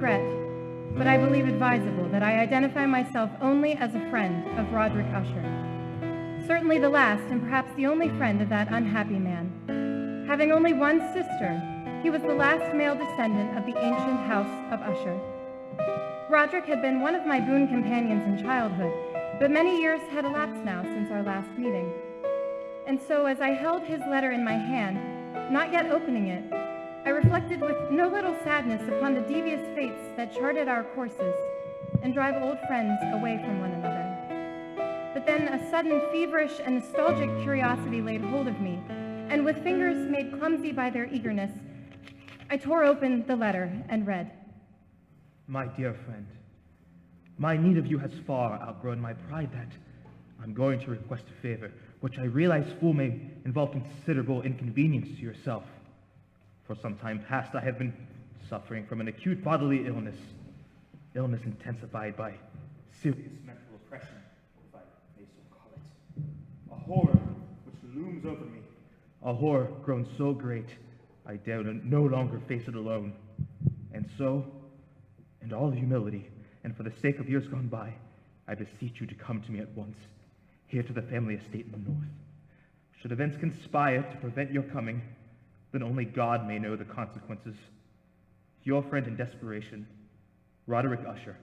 regret, but I believe advisable that I identify myself only as a friend of Roderick Usher. Certainly the last and perhaps the only friend of that unhappy man. Having only one sister, he was the last male descendant of the ancient house of Usher. Roderick had been one of my boon companions in childhood, but many years had elapsed now since our last meeting. And so as I held his letter in my hand, not yet opening it, I reflected with no little sadness upon the devious fates that charted our courses and drive old friends away from one another. But then a sudden feverish and nostalgic curiosity laid hold of me, and with fingers made clumsy by their eagerness, I tore open the letter and read. My dear friend, my need of you has far outgrown my pride that I'm going to request a favor, which I realize full may involve considerable inconvenience to yourself. For some time past, I have been suffering from an acute bodily illness intensified by serious mental oppression, if I may so call it. A horror which looms over me, a horror grown so great, I dare no longer face it alone. And so, in all humility, and for the sake of years gone by, I beseech you to come to me at once, here to the family estate in the north. Should events conspire to prevent your coming, then only God may know the consequences. Your friend in desperation, Roderick Usher.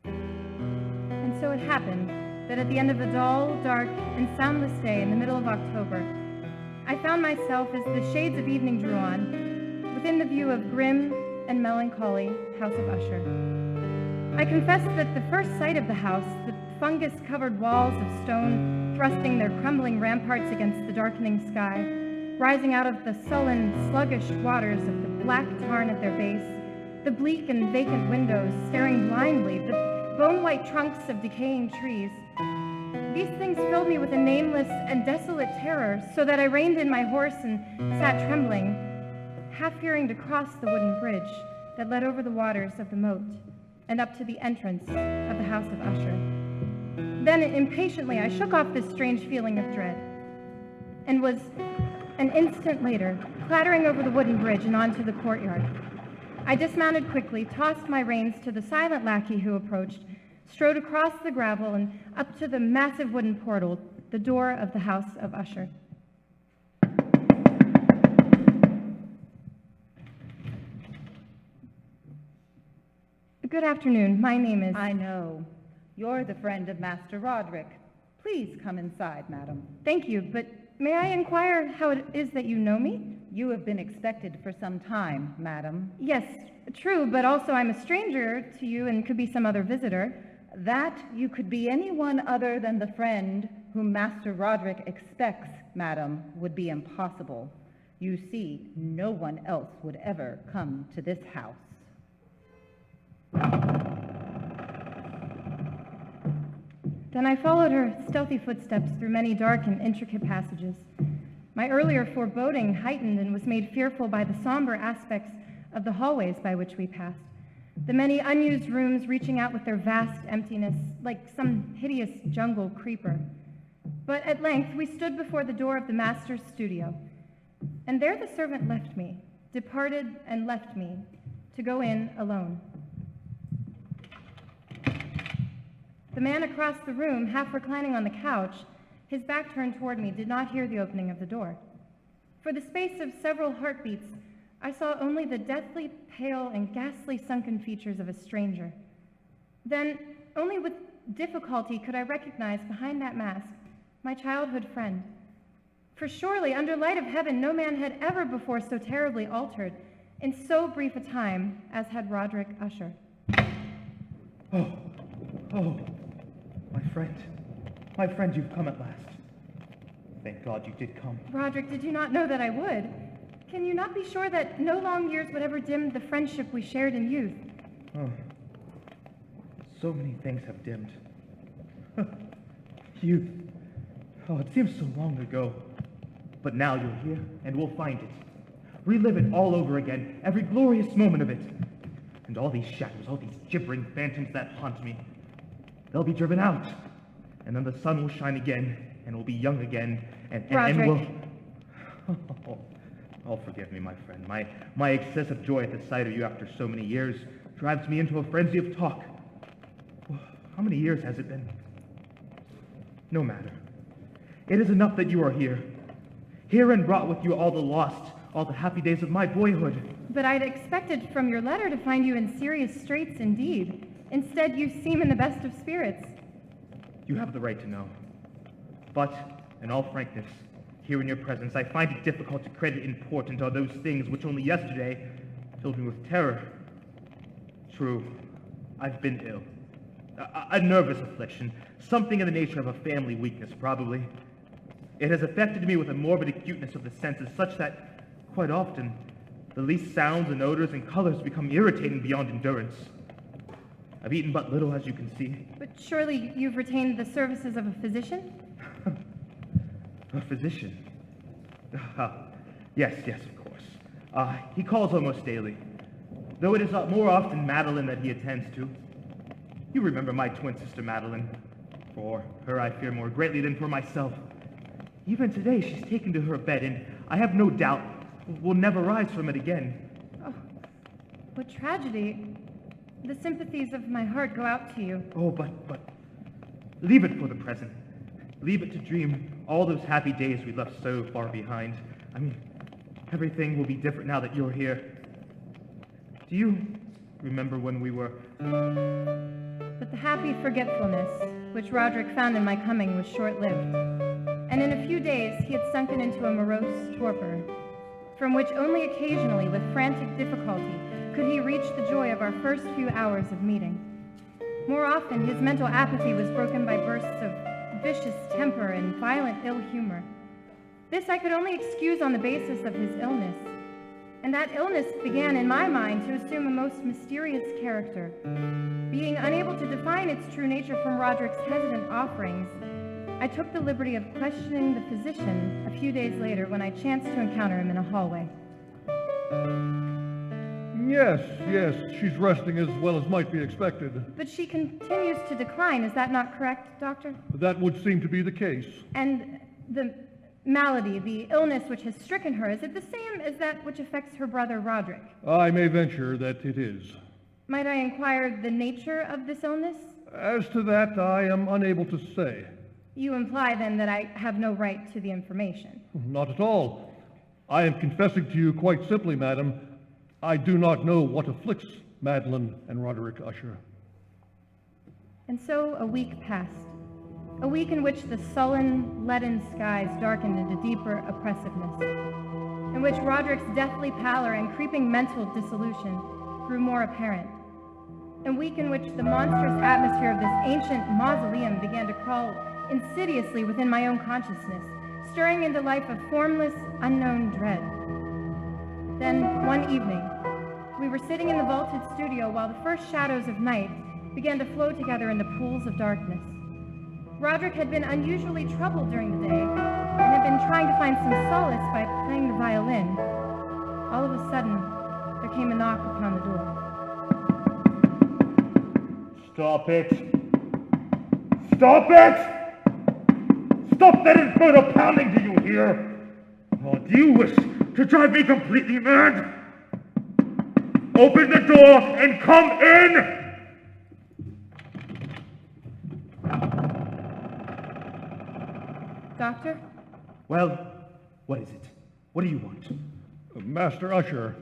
And so it happened that at the end of a dull, dark, and soundless day in the middle of October, I found myself, as the shades of evening drew on, within the view of grim and melancholy House of Usher. I confess that the first sight of the house, the fungus-covered walls of stone thrusting their crumbling ramparts against the darkening sky, rising out of the sullen, sluggish waters of the black tarn at their base, the bleak and vacant windows staring blindly, the bone-white trunks of decaying trees. These things filled me with a nameless and desolate terror, so that I reined in my horse and sat trembling, half fearing to cross the wooden bridge that led over the waters of the moat and up to the entrance of the House of Usher. Then, impatiently, I shook off this strange feeling of dread, and was, an instant later, clattering over the wooden bridge and onto the courtyard. I dismounted quickly, tossed my reins to the silent lackey who approached, strode across the gravel and up to the massive wooden portal, the door of the House of Usher. Good afternoon. My name is... I know. You're the friend of Master Roderick. Please come inside, madam. Thank you, but may I inquire how it is that you know me? You have been expected for some time, madam. Yes, true, but also I'm a stranger to you and could be some other visitor. That you could be anyone other than the friend whom Master Roderick expects, madam, would be impossible. You see, no one else would ever come to this house. Then I followed her stealthy footsteps through many dark and intricate passages. My earlier foreboding heightened and was made fearful by the somber aspects of the hallways by which we passed, the many unused rooms reaching out with their vast emptiness like some hideous jungle creeper. But at length we stood before the door of the master's studio, and there the servant left me, departed and left me, to go in alone. The man across the room, half reclining on the couch, his back turned toward me, did not hear the opening of the door. For the space of several heartbeats, I saw only the deathly pale and ghastly sunken features of a stranger. Then, only with difficulty could I recognize behind that mask my childhood friend. For surely, under light of heaven, no man had ever before so terribly altered in so brief a time as had Roderick Usher. Oh, my friend, you've come at last. Thank God you did come. Roderick, did you not know that I would? Can you not be sure that no long years would ever dim the friendship we shared in youth? Oh, so many things have dimmed. Youth. Oh, it seems so long ago. But now you're here, and we'll find it. Relive it all over again, every glorious moment of it. And all these shadows, all these gibbering phantoms that haunt me, they'll be driven out. And then the sun will shine again, and we'll be young again, and we'll... Oh, forgive me, my friend. My excessive joy at the sight of you after so many years drives me into a frenzy of talk. Well, how many years has it been? No matter. It is enough that you are here. Here and brought with you all the lost, all the happy days of my boyhood. But I'd expected from your letter to find you in serious straits indeed. Instead, you seem in the best of spirits. You have the right to know. But, in all frankness, here in your presence, I find it difficult to credit important are those things which only yesterday filled me with terror. True, I've been ill. A nervous affliction, something in the nature of a family weakness, probably. It has affected me with a morbid acuteness of the senses, such that, quite often, the least sounds and odors and colors become irritating beyond endurance. I've eaten but little, as you can see. But surely you've retained the services of a physician? A physician? Yes, of course. He calls almost daily, though it is more often Madeline that he attends to. You remember my twin sister Madeline. For her I fear more greatly than for myself. Even today she's taken to her bed, and I have no doubt will never rise from it again. Oh, what tragedy. The sympathies of my heart go out to you. Oh, but leave it for the present. Leave it to dream all those happy days we left so far behind. I mean, everything will be different now that you're here. Do you remember when we were... But the happy forgetfulness, which Roderick found in my coming, was short-lived. And in a few days, he had sunken into a morose torpor, from which only occasionally, with frantic difficulty, could he reach the joy of our first few hours of meeting. More often, his mental apathy was broken by bursts of vicious temper and violent ill humor. This I could only excuse on the basis of his illness, and that illness began, in my mind, to assume a most mysterious character. Being unable to define its true nature from Roderick's hesitant offerings, I took the liberty of questioning the physician a few days later when I chanced to encounter him in a hallway. Yes, she's resting as well as might be expected. But she continues to decline, is that not correct, Doctor? That would seem to be the case. And the malady, the illness which has stricken her, is it the same as that which affects her brother Roderick? I may venture that it is. Might I inquire the nature of this illness? As to that, I am unable to say. You imply, then, that I have no right to the information. Not at all. I am confessing to you quite simply, madam, I do not know what afflicts Madeline and Roderick Usher. And so a week passed. A week in which the sullen, leaden skies darkened into deeper oppressiveness, in which Roderick's deathly pallor and creeping mental dissolution grew more apparent. A week in which the monstrous atmosphere of this ancient mausoleum began to crawl insidiously within my own consciousness, stirring into life a formless, unknown dread. Then, one evening, we were sitting in the vaulted studio while the first shadows of night began to flow together in the pools of darkness. Roderick had been unusually troubled during the day and had been trying to find some solace by playing the violin. All of a sudden, there came a knock upon the door. Stop it! Stop it! Stop that infernal pounding, do you hear? Or do you wish to drive me completely mad? Open the door and come in! Doctor? Well, what is it? What do you want? Master Usher,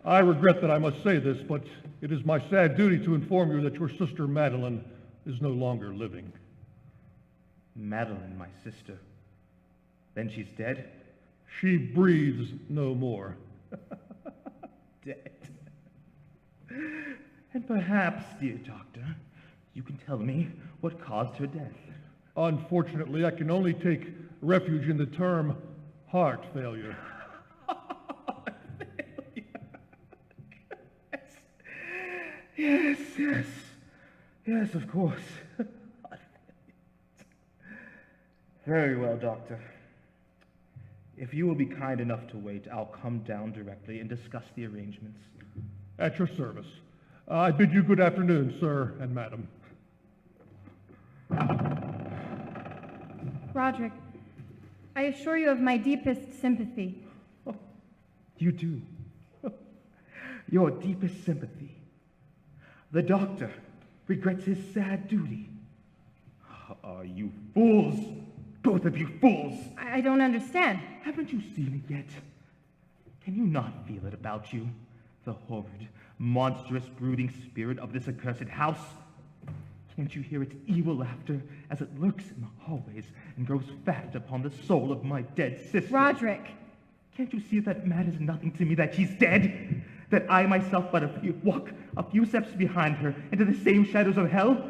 I regret that I must say this, but it is my sad duty to inform you that your sister Madeline is no longer living. Madeline, my sister. Then she's dead? She breathes no more. Dead. And perhaps, dear doctor, you can tell me what caused her death. Unfortunately, I can only take refuge in the term heart failure. Heart failure. Yes, of course. Very well, doctor. If you will be kind enough to wait, I'll come down directly and discuss the arrangements. At your service. I bid you good afternoon, sir and madam. Roderick, I assure you of my deepest sympathy. You do? Your deepest sympathy? The doctor regrets his sad duty. Are you fools? Both of you fools! I don't understand. Haven't you seen it yet? Can you not feel it about you? The horrid, monstrous, brooding spirit of this accursed house? Can't you hear its evil laughter as it lurks in the hallways and grows fat upon the soul of my dead sister? Roderick! Can't you see that matters nothing to me that she's dead? That I myself but walk a few steps behind her into the same shadows of hell?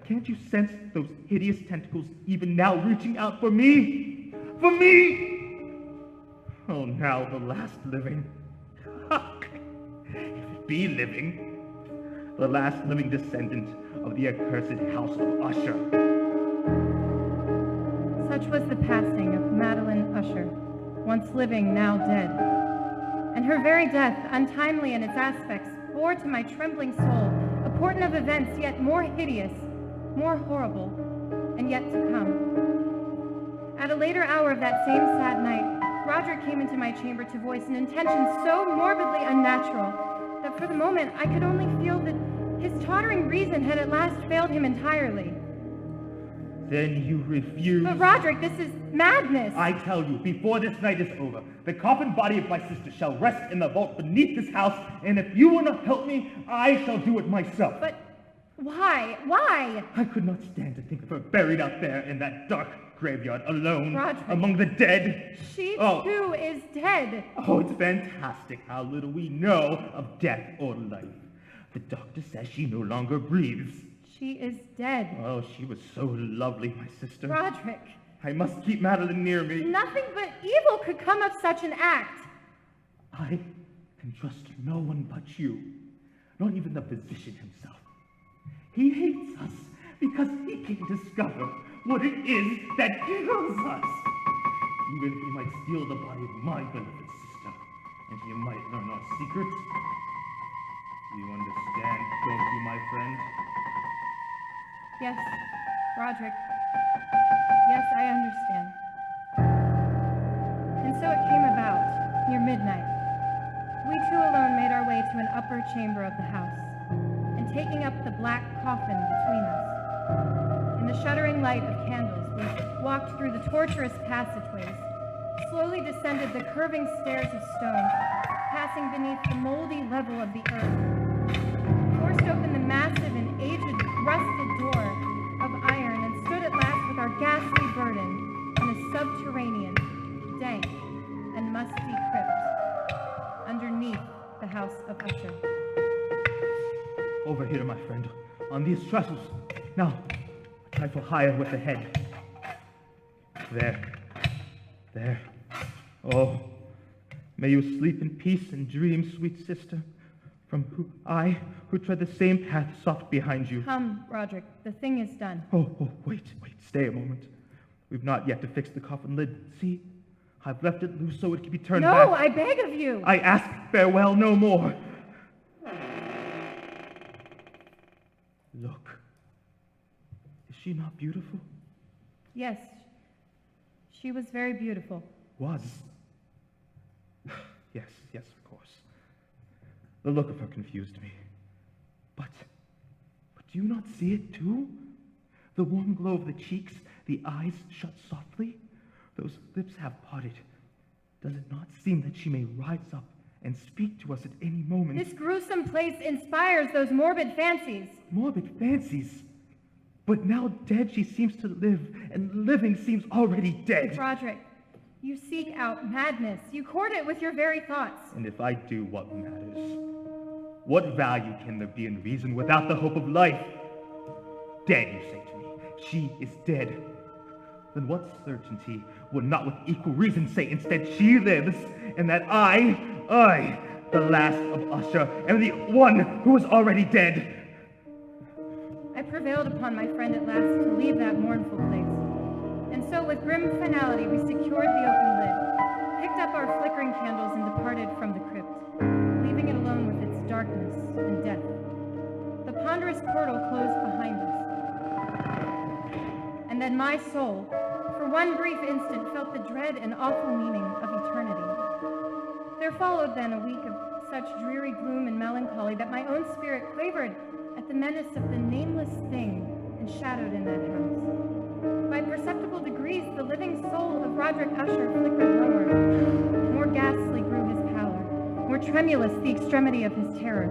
Can't you sense those hideous tentacles even now reaching out for me? For me! Oh, now the last living. If it be living, the last living descendant of the accursed house of Usher. Such was the passing of Madeline Usher, once living, now dead. And her very death, untimely in its aspects, bore to my trembling soul a portent of events yet more hideous, more horrible, and yet to come. At a later hour of that same sad night, Roderick came into my chamber to voice an intention so morbidly unnatural that for the moment I could only feel that his tottering reason had at last failed him entirely. Then you refuse? But Roderick, this is madness! I tell you, before this night is over, the coffin body of my sister shall rest in the vault beneath this house, and if you will not help me, I shall do it myself. But why? Why? I could not stand to think of her buried out there in that dark graveyard alone, Roderick. among the dead. She too is dead. Oh, it's fantastic how little we know of death or life. The doctor says she no longer breathes. She is dead. Oh, she was so lovely, my sister. Roderick. I must keep Madeline near me. Nothing but evil could come of such an act. I can trust no one but you, not even the physician himself. He hates us because he can't discover what it is that kills us. Even if he might steal the body of my beloved sister, and he might learn our secret. You understand, don't you, my friend? Yes, Roderick. Yes, I understand. And so it came about, near midnight. We two alone made our way to an upper chamber of the house, and taking up the black coffin between us, in the shuddering light of candles, we walked through the tortuous passageways, slowly descended the curving stairs of stone, passing beneath the moldy level of the earth, forced open the massive and aged, rusted door of iron, and stood at last with our ghastly burden in a subterranean, dank, and musty crypt underneath the house of Usher. Over here, my friend, on these trestles. Now, a trifle higher with the head. There. Oh, may you sleep in peace and dream, sweet sister, from who tread the same path soft behind you. Come, Roderick, the thing is done. Oh, wait, stay a moment. We've not yet to fix the coffin lid. See, I've left it loose so it can be turned back. No, I beg of you. I ask farewell no more. Look. Is she not beautiful? Yes, she was very beautiful. Was. Yes, of course. The look of her confused me. But do you not see it too? The warm glow of the cheeks, the eyes shut softly, those lips have parted. Does it not seem that she may rise up and speak to us at any moment? This gruesome place inspires those morbid fancies. Morbid fancies? But now dead she seems to live, and living seems already dead. Roderick, you seek out madness. You court it with your very thoughts. And if I do, what matters? What value can there be in reason without the hope of life? Dead, you say to me. She is dead. Then what certainty would not with equal reason say instead she lives, and that I, the last of Usher, am the one who is already dead? I prevailed upon my friend at last to leave that mournful place. And so with grim finality we secured the open lid, picked up our flickering candles and departed from the crypt, leaving it alone with its darkness and death. The ponderous portal closed behind us. And then my soul, for one brief instant, felt the dread and awful meaning of eternity. There followed then a week of such dreary gloom and melancholy that my own spirit quavered the menace of the nameless thing enshadowed in that house. By perceptible degrees, the living soul of Roderick Usher flickered lower. More ghastly grew his pallor, more tremulous the extremity of his terror.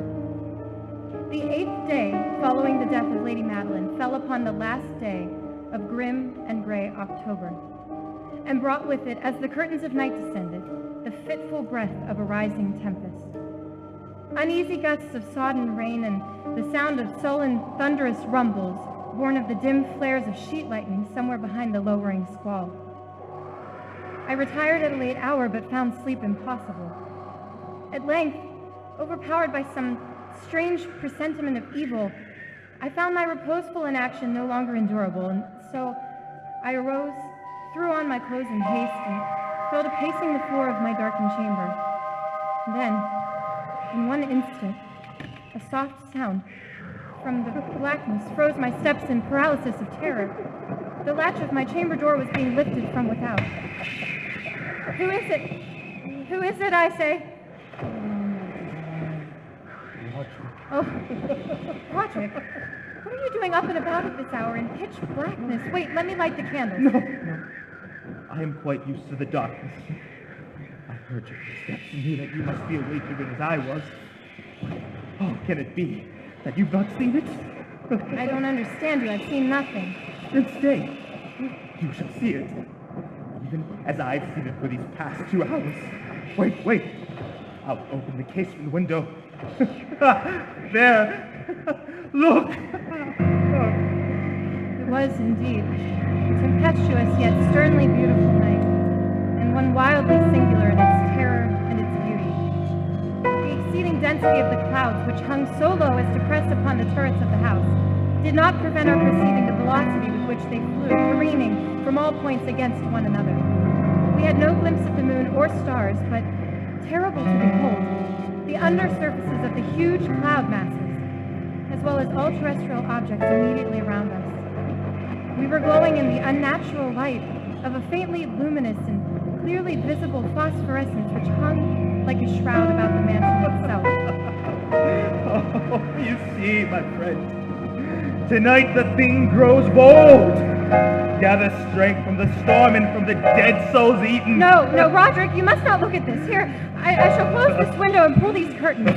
The 8th day following the death of Lady Madeline fell upon the last day of grim and gray October, and brought with it, as the curtains of night descended, the fitful breath of a rising tempest. Uneasy gusts of sodden rain and the sound of sullen, thunderous rumbles, born of the dim flares of sheet lightning somewhere behind the lowering squall. I retired at a late hour, but found sleep impossible. At length, overpowered by some strange presentiment of evil, I found my reposeful inaction no longer endurable, and so I arose, threw on my clothes in haste, and fell to pacing the floor of my darkened chamber. Then, in one instant, a soft sound from the blackness froze my steps in paralysis of terror. The latch of my chamber door was being lifted from without. Who is it? Who is it, I say? Oh, Roderick, what are you doing up and about at this hour in pitch blackness? Wait, let me light the candles. No. I am quite used to the darkness. I heard your footsteps and knew that you must be awakened as I was. Oh, can it be that you've not seen it? I don't understand you. I've seen nothing. Then stay. You shall see it. Even as I've seen it for these past 2 hours. Wait. I'll open the case from the window. There. Look. It was indeed a tempestuous yet sternly beautiful night, and one wildly singular in its terror and its beauty. The exceeding density of the clouds, which hung so low as to press upon the turrets of the house, did not prevent our perceiving the velocity with which they flew, careening from all points against one another. We had no glimpse of the moon or stars, but, terrible to behold, the undersurfaces of the huge cloud masses, as well as all terrestrial objects immediately around us. We were glowing in the unnatural light of a faintly luminous and clearly visible phosphorescence which hung like a shroud about the mansion itself. Oh, you see, my friend, tonight the thing grows bold. Gather strength from the storm and from the dead souls eaten. No, Roderick, you must not look at this. Here, I shall close this window and pull these curtains.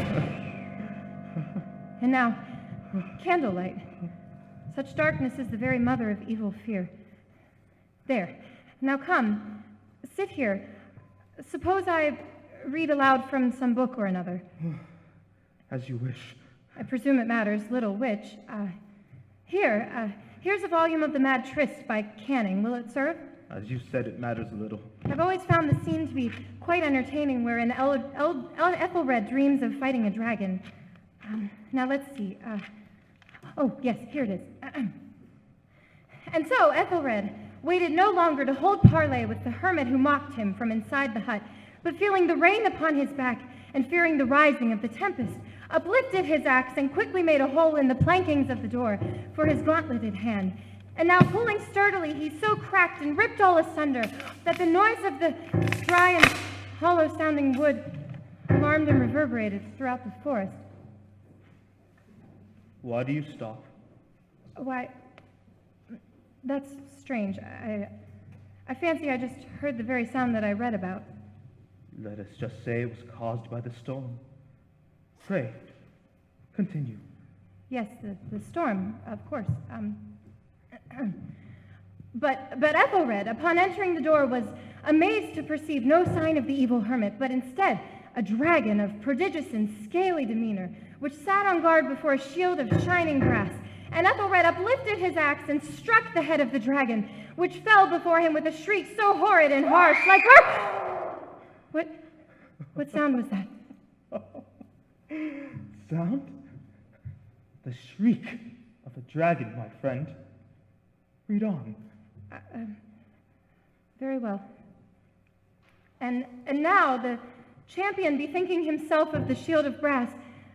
And now, candlelight. Such darkness is the very mother of evil fear. There. Now come, sit here. Suppose I read aloud from some book or another. As you wish. I presume it matters little which. Here's a volume of The Mad Tryst by Canning. Will it serve? As you said, it matters little. I've always found the scene to be quite entertaining, wherein Ethelred dreams of fighting a dragon. Now let's see. Oh, yes, here it is. And so Ethelred waited no longer to hold parley with the hermit who mocked him from inside the hut, but feeling the rain upon his back and fearing the rising of the tempest, uplifted his axe and quickly made a hole in the plankings of the door for his gauntleted hand. And now pulling sturdily, he so cracked and ripped all asunder that the noise of the dry and hollow-sounding wood alarmed and reverberated throughout the forest. Why do you stop? Why, that's strange. I fancy I just heard the very sound that I read about. Let us just say it was caused by the storm. Pray, continue. Yes, the storm, of course. But Ethelred, upon entering the door, was amazed to perceive no sign of the evil hermit, but instead a dragon of prodigious and scaly demeanor, which sat on guard before a shield of shining brass. And Ethelred uplifted his axe and struck the head of the dragon, which fell before him with a shriek so horrid and harsh, like What sound was that? Sound? The shriek of a dragon, my friend. Read on. Very well. And now the champion, bethinking himself of the shield of brass,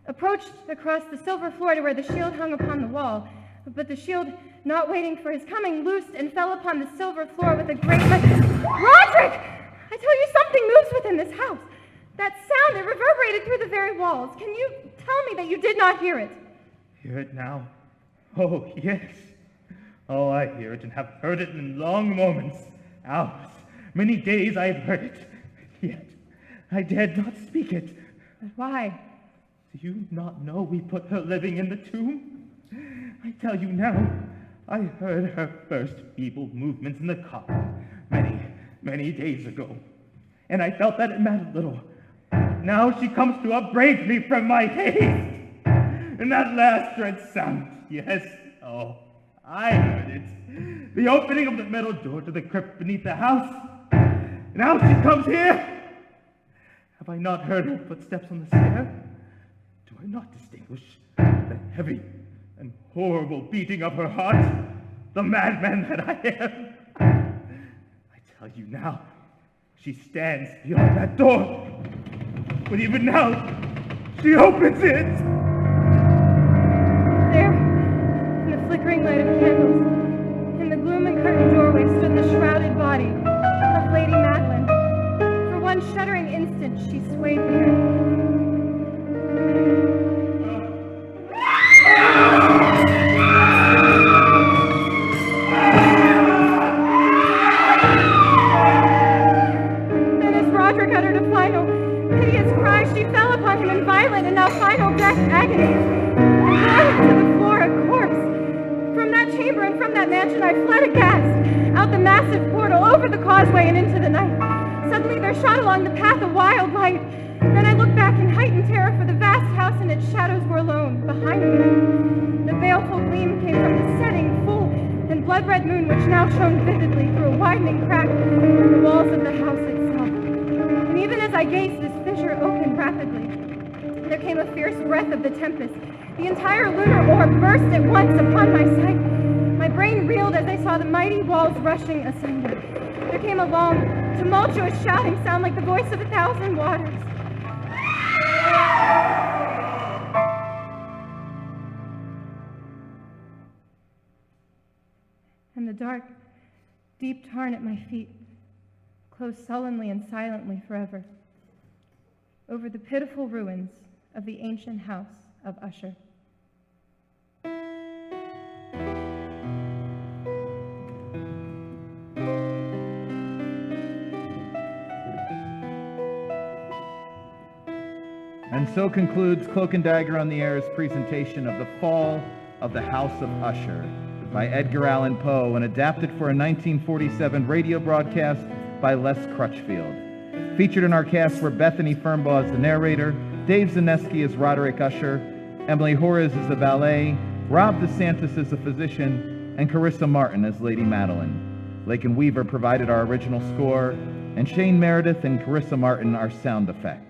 approached across the silver floor to where the shield hung upon the wall. But the shield, not waiting for his coming, loosed and fell upon the silver floor with a great... Roderick! I tell you, something moves within this house. That sound, it reverberated through the very walls. Can you tell me that you did not hear it? Hear it now? Oh, yes. Oh, I hear it and have heard it in long moments, hours, many days I have heard it. Yet I dared not speak it. But why? Do you not know we put her living in the tomb? I tell you now, I heard her first feeble movements in the coffin many days ago, and I felt that it mattered little. Now she comes to upbraid me from my haste. And that last dread sound, yes, oh, I heard it. The opening of the metal door to the crypt beneath the house. Now she comes here. Have I not heard her footsteps on the stair? Do I not distinguish the heavy and horrible beating of her heart? The madman that I am. I tell you now, she stands beyond that door. But even now, she opens it. There, in the flickering light of candles, in the gloom and curtained doorway stood the shrouded body of Lady Madeline. For one shuddering instant, she swayed there. Then as Roderick uttered a final, piteous cry, she fell upon him in violent and now final death agony. To the floor, a corpse. From that chamber and from that mansion I fled aghast, out the massive portal, over the causeway and into the night. Suddenly there shot along the path a wild light. Then I looked back in heightened terror, for the vast house and its shadows were alone behind me. The baleful gleam came from the setting, full and blood-red moon, which now shone vividly through a widening crack in the walls of the house itself. And even as I gazed, this fissure opened rapidly. There came a fierce breath of the tempest. The entire lunar orb burst at once upon my sight. My brain reeled as I saw the mighty walls rushing asunder. There came a long, tumultuous shouting sound like the voice of 1,000 waters. And the dark, deep tarn at my feet closed sullenly and silently forever over the pitiful ruins of the ancient house of Usher. And so concludes Cloak and Dagger on the Air's presentation of The Fall of the House of Usher by Edgar Allan Poe and adapted for a 1947 radio broadcast by Les Crutchfield. Featured in our cast were Bethany Fernbaugh as the narrator, Dave Zanieski as Roderick Usher, Emily Hores as the valet, Rob Desantis as the physician, and Carissa Martin as Lady Madeline. Lake and Weaver provided our original score, and Shane Meredith and Carissa Martin our sound effects.